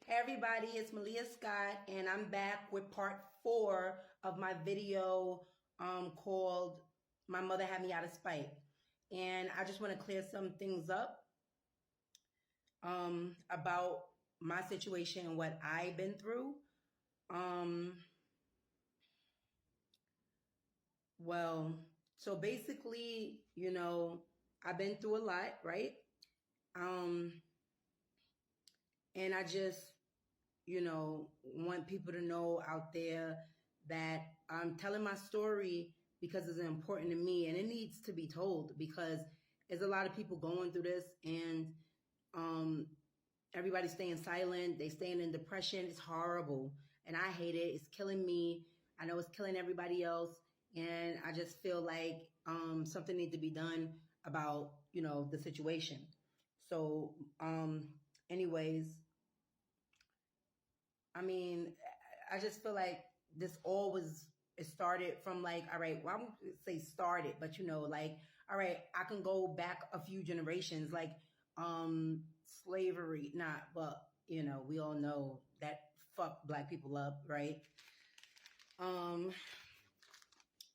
Hey everybody, it's Malia Scott, and I'm back with part 4 of my video called My Mother Had Me Out of Spite. And I just want to clear some things up about my situation and what I've been through. Well, so basically, I've been through a lot, right? And I just want people to know out there that I'm telling my story because it's important to me and it needs to be told because there's a lot of people going through this and everybody's staying silent. They staying in depression. It's horrible. And I hate it. It's killing me. I know it's killing everybody else. And I just feel like something needs to be done about, the situation. So, anyways, I mean, I just feel like this all was, it started from like, all right, well, I won't say started, but like, all right, I can go back a few generations, like slavery, not, well, we all know that fucked black people up, right?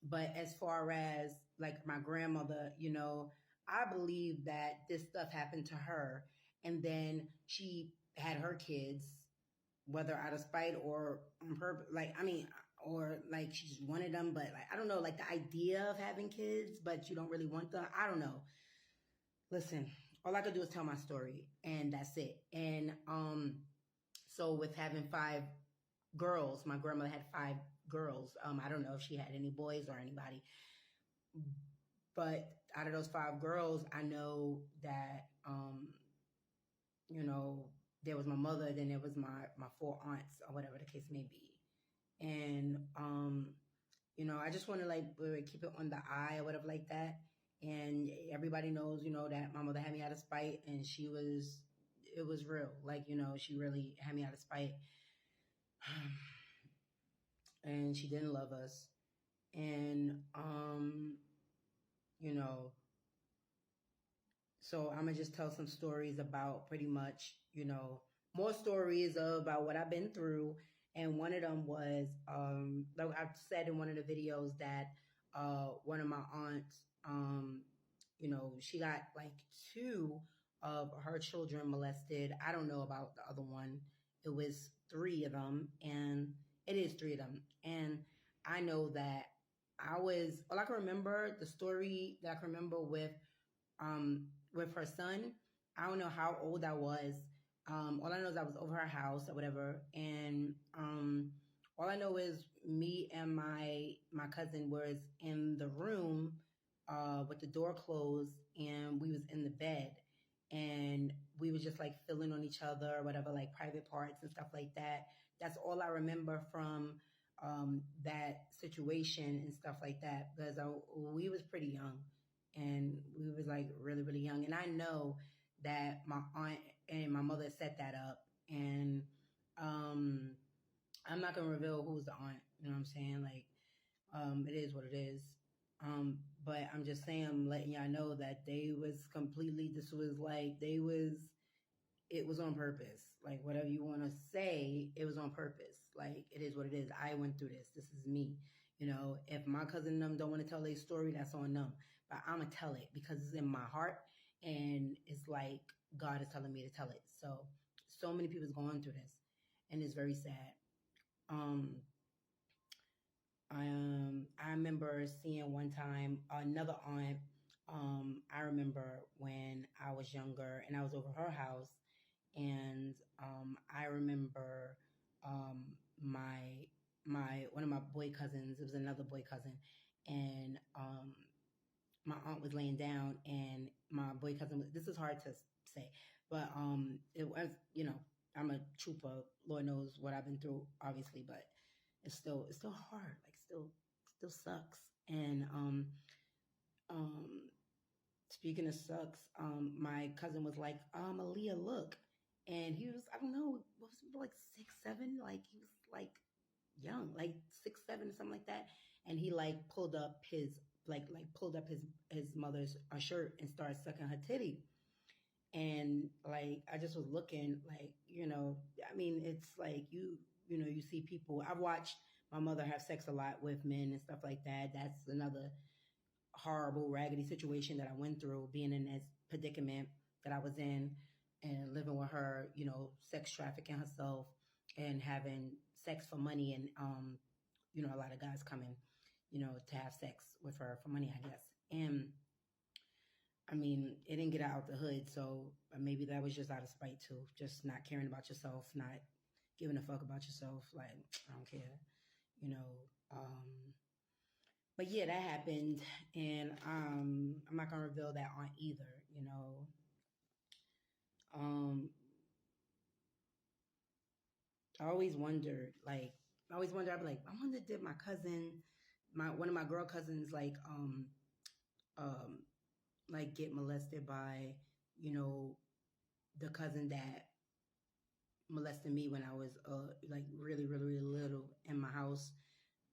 But as far as like my grandmother, I believe that this stuff happened to her and then she had her kids whether out of spite or on purpose, or like she just wanted them, but like, I don't know, like the idea of having kids, but you don't really want them. I don't know. Listen, all I could do is tell my story and that's it. And, so with having 5 girls, my grandmother had 5 girls. I don't know if she had any boys or anybody, but out of those 5 girls, I know that, there was my mother, then there was my 4 aunts or whatever the case may be. And, I just want to like keep it on the eye or whatever like that. And everybody knows, that my mother had me out of spite and it was real. Like, she really had me out of spite. And she didn't love us. And, so I'm going to just tell some stories about pretty much, more stories about what I've been through. And one of them was, like I've said in one of the videos that one of my aunts, she got like 2 of her children molested. I don't know about the other one. It was 3 of them, and it is 3 of them. And I know that all I can remember, the story that I can remember with her son. I don't know how old I was. All I know is I was over her house or whatever. And all I know is me and my cousin was in the room with the door closed and we was in the bed. And we was just like feeling on each other or whatever, like private parts and stuff like that. That's all I remember from that situation and stuff like that because we was pretty young. And we was like really, really young. And I know that my aunt and my mother set that up. And I'm not gonna reveal who's the aunt, you know what I'm saying? Like, it is what it is. But I'm just saying, I'm letting y'all know that it was on purpose. Like whatever you want to say, it was on purpose. Like it is what it is. I went through this. This is me. If my cousin and them don't want to tell their story, that's on them. But I'm going to tell it because it's in my heart and it's like God is telling me to tell it. So many people's going through this and it's very sad. I remember seeing one time another aunt. I remember when I was younger and I was over her house and I remember my one of my boy cousins, it was another boy cousin, and my aunt was laying down and my boy cousin this is hard to say, but it was, I'm a trooper, Lord knows what I've been through, obviously, but it's still hard, like still sucks. And speaking of sucks, my cousin was like, Aaliyah, look. And he was, I don't know, what was he, like 6, 7? Like he was like young, like 6, 7, something like that. And he like pulled up his, pulled up his mother's shirt and started sucking her titty. And like I just was looking like, I mean, it's like you see people. I've watched my mother have sex a lot with men and stuff like that. That's another horrible, raggedy situation that I went through, being in that predicament that I was in and living with her, sex trafficking herself and having sex for money. And, a lot of guys coming, to have sex with her for money, I guess. And I mean, it didn't get out the hood. So maybe that was just out of spite too, just not caring about yourself, not giving a fuck about yourself. Like, I don't care, you know. But yeah, that happened, and I'm not gonna reveal that on either. Um, I always wondered, like, I'd be like, I wonder did my cousin, one of my girl cousins, um, like get molested by, you know, the cousin that molested me when I was like really, really, really little in my house,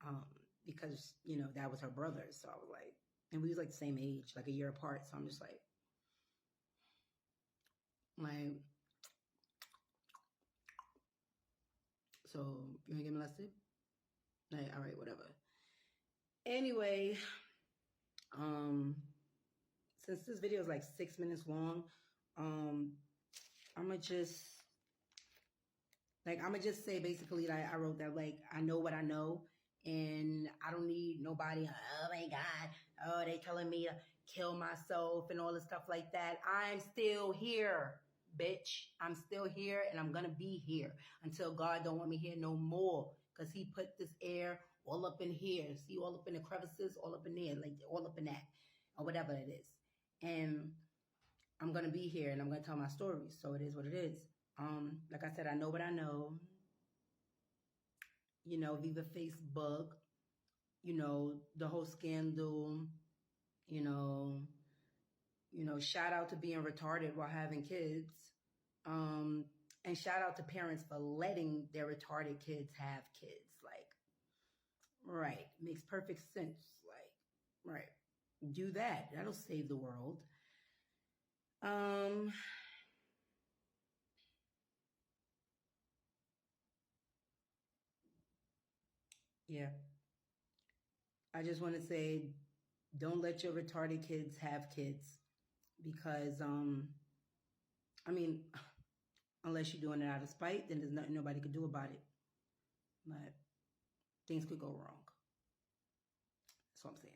um, because that was her brother. So I was like, and we was like the same age, like a year apart. So I'm just like, so you wanna get molested? Like, all right, whatever. Anyway, um, since this video is like 6 minutes long, um, I'ma just say basically that I wrote that like I know what I know, and I don't need nobody. Oh my God! Oh, they telling me to kill myself and all this stuff like that. I'm still here, bitch. I'm still here, and I'm gonna be here until God don't want me here no more. Cause He put this air all up in here. See, all up in the crevices, all up in there, like all up in that, or whatever it is. And I'm gonna be here, and I'm gonna tell my stories. So it is what it is. Like I said, I know what I know. Viva Facebook, the whole scandal, you know, shout out to being retarded while having kids. Um, and shout out to parents for letting their retarded kids have kids. Like, right. Makes perfect sense. Like, right. Do that. That'll save the world. Um, yeah. I just want to say, don't let your retarded kids have kids because, I mean, unless you're doing it out of spite, then there's nothing nobody could do about it. But things could go wrong. That's what I'm saying.